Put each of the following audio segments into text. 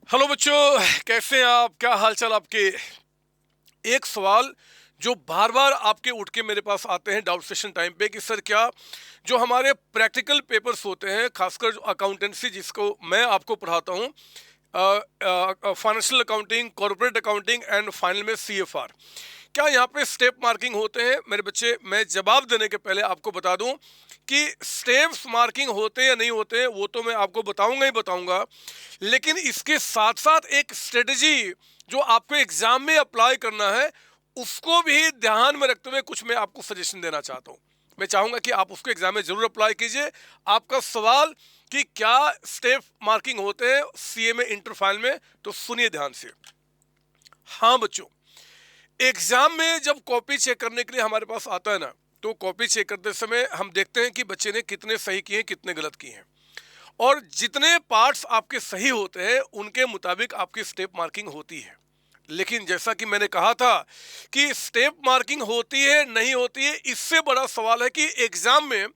Hello बच्चों, कैसे हैं आप? क्या हालचाल आपके? एक सवाल जो बार बार आपके उठ के मेरे पास आते हैं डाउट सेशन टाइम पे कि सर क्या जो हमारे प्रैक्टिकल पेपर्स होते हैं, खासकर जो अकाउंटेंसी जिसको मैं आपको पढ़ाता हूँ, financial accounting, corporate accounting and final में सीएफआर, क्या यहाँ पे स्टेप मार्किंग होते हैं? मेरे बच्चे, मैं जवाब देने के पहले आपको बता दूं कि स्टेप्स मार्किंग होते हैं या नहीं होते हैं वो तो मैं आपको बताऊंगा ही बताऊंगा, लेकिन इसके साथ साथ एक स्ट्रेटजी जो आपको एग्जाम में अप्लाई करना है उसको भी ध्यान में रखते हुए कुछ मैं आपको सजेशन देना चाहता हूँ। मैं चाहूंगा कि आप उसको एग्जाम में जरूर अप्लाई कीजिए। आपका सवाल कि क्या स्टेप मार्किंग होते हैं सीए में, इंटर फाइनल में, तो सुनिए ध्यान से। हाँ बच्चों, एग्जाम में जब कॉपी चेक करने के लिए हमारे पास आता है ना, तो कॉपी चेक करते समय हम देखते हैं कि बच्चे ने कितने सही किए हैं, कितने गलत किए हैं, और जितने पार्ट्स आपके सही होते हैं उनके मुताबिक आपकी स्टेप मार्किंग होती है। लेकिन जैसा कि मैंने कहा था कि स्टेप मार्किंग होती है नहीं होती है, इससे बड़ा सवाल है कि एग्जाम में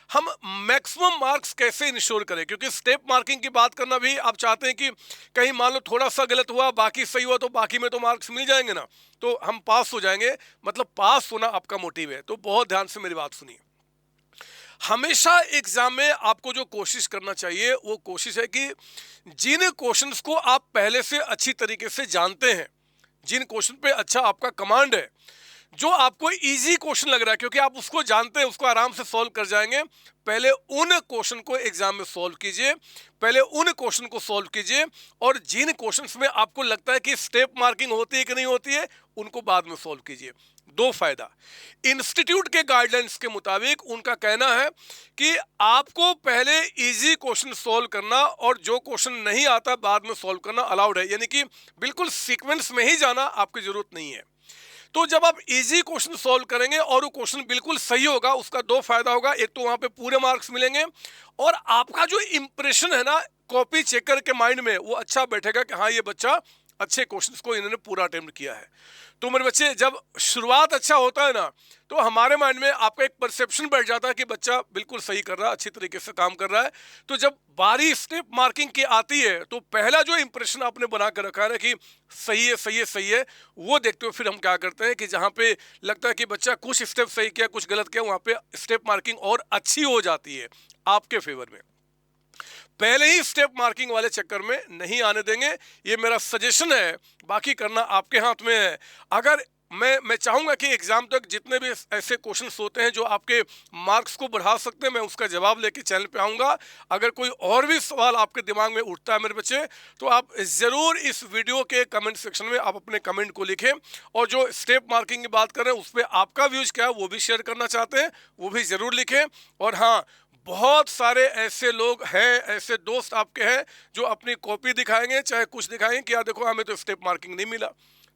हम मैक्सिमम मार्क्स कैसे इंश्योर करें, क्योंकि स्टेप मार्किंग की बात करना भी आप चाहते हैं कि कहीं मान लो थोड़ा सा गलत हुआ, बाकी सही हुआ, तो बाकी में तो मार्क्स मिल जाएंगे ना, तो हम पास हो जाएंगे, मतलब पास होना आपका मोटिव है। तो बहुत ध्यान से मेरी बात सुनिए। हमेशा एग्जाम में आपको जो कोशिश करना चाहिए वो कोशिश है कि जिन क्वेश्चंस को आप पहले से अच्छी तरीके से जानते हैं, जिन क्वेश्चन पे अच्छा आपका कमांड है, जो आपको इजी क्वेश्चन लग रहा है क्योंकि आप उसको जानते हैं, उसको आराम से सॉल्व कर जाएंगे, पहले उन क्वेश्चन को एग्जाम में सॉल्व कीजिए, पहले उन क्वेश्चन को सॉल्व कीजिए, और जिन क्वेश्चंस में आपको लगता है कि स्टेप मार्किंग होती है कि नहीं होती है उनको बाद में सॉल्व कीजिए। दो फायदा, इंस्टीट्यूट के गाइडलाइंस के मुताबिक उनका कहना है कि आपको पहले इजी क्वेश्चन सॉल्व करना और जो क्वेश्चन नहीं आता बाद में सॉल्व करना अलाउड है, यानी कि बिल्कुल सीक्वेंस में ही जाना आपकी जरूरत नहीं है। तो जब आप इजी क्वेश्चन सॉल्व करेंगे और वो क्वेश्चन बिल्कुल सही होगा, उसका दो फायदा होगा। एक तो वहां पे पूरे मार्क्स मिलेंगे, और आपका जो इंप्रेशन है ना कॉपी चेकर के माइंड में, वो अच्छा बैठेगा कि हाँ ये बच्चा अच्छे क्वेश्चंस को इन्होंने पूरा अटेम्प्ट किया है। तो मेरे बच्चे, जब शुरुआत अच्छा होता है ना, तो हमारे माइंड में आपका एक परसेप्शन बैठ जाता है कि बच्चा बिल्कुल सही कर रहा है, अच्छी तरीके से काम कर रहा है। तो जब बारी स्टेप मार्किंग की आती है तो पहला जो इंप्रेशन आपने बना कर रखा है ना कि सही है सही है सही है, वो देखते हुए फिर हम क्या करते हैं कि जहाँ पे लगता है कि बच्चा कुछ स्टेप सही किया कुछ गलत किया, वहाँ पे स्टेप मार्किंग और अच्छी हो जाती है आपके फेवर में। पहले ही स्टेप मार्किंग वाले चक्कर में नहीं आने देंगे, ये मेरा सजेशन है, बाकी करना आपके हाथ में है। अगर मैं चाहूंगा कि एग्जाम तक जितने भी ऐसे क्वेश्चंस होते हैं जो आपके मार्क्स को बढ़ा सकते हैं, मैं उसका जवाब लेके चैनल पे आऊंगा। अगर कोई और भी सवाल आपके दिमाग में उठता है मेरे बच्चे, तो आप जरूर इस वीडियो के कमेंट सेक्शन में आप अपने कमेंट को लिखें, और जो स्टेप मार्किंग की बात कर रहे हैं उस पर आपका व्यूज क्या है वो भी शेयर करना चाहते हैं वो भी जरूर लिखें। और हाँ, बहुत सारे ऐसे लोग हैं, ऐसे दोस्त आपके हैं जो अपनी कॉपी दिखाएंगे, चाहे कुछ दिखाएंगे कि यार देखो हमें तो स्टेप मार्किंग नहीं मिला,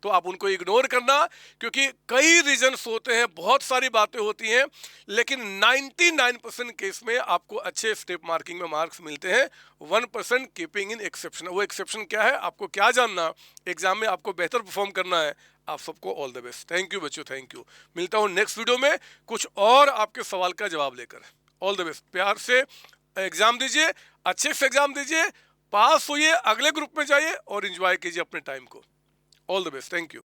तो आप उनको इग्नोर करना, क्योंकि कई रीजंस होते हैं, बहुत सारी बातें होती हैं, लेकिन 99% केस में आपको अच्छे स्टेप मार्किंग में मार्क्स मिलते हैं। 1% कीपिंग इन एक्सेप्शन। वो एक्सेप्शन क्या है आपको क्या जानना, एग्जाम में आपको बेहतर परफॉर्म करना है। आप सबको all the best. Thank you बच्चों, थैंक यू। मिलता हूँ नेक्स्ट वीडियो में कुछ और आपके सवाल का जवाब लेकर। All the best. प्यार से एग्जाम दीजिए, अच्छे से एग्जाम दीजिए, पास होइए, अगले ग्रुप में जाइए और एंजॉय कीजिए अपने टाइम को। All the best, thank you.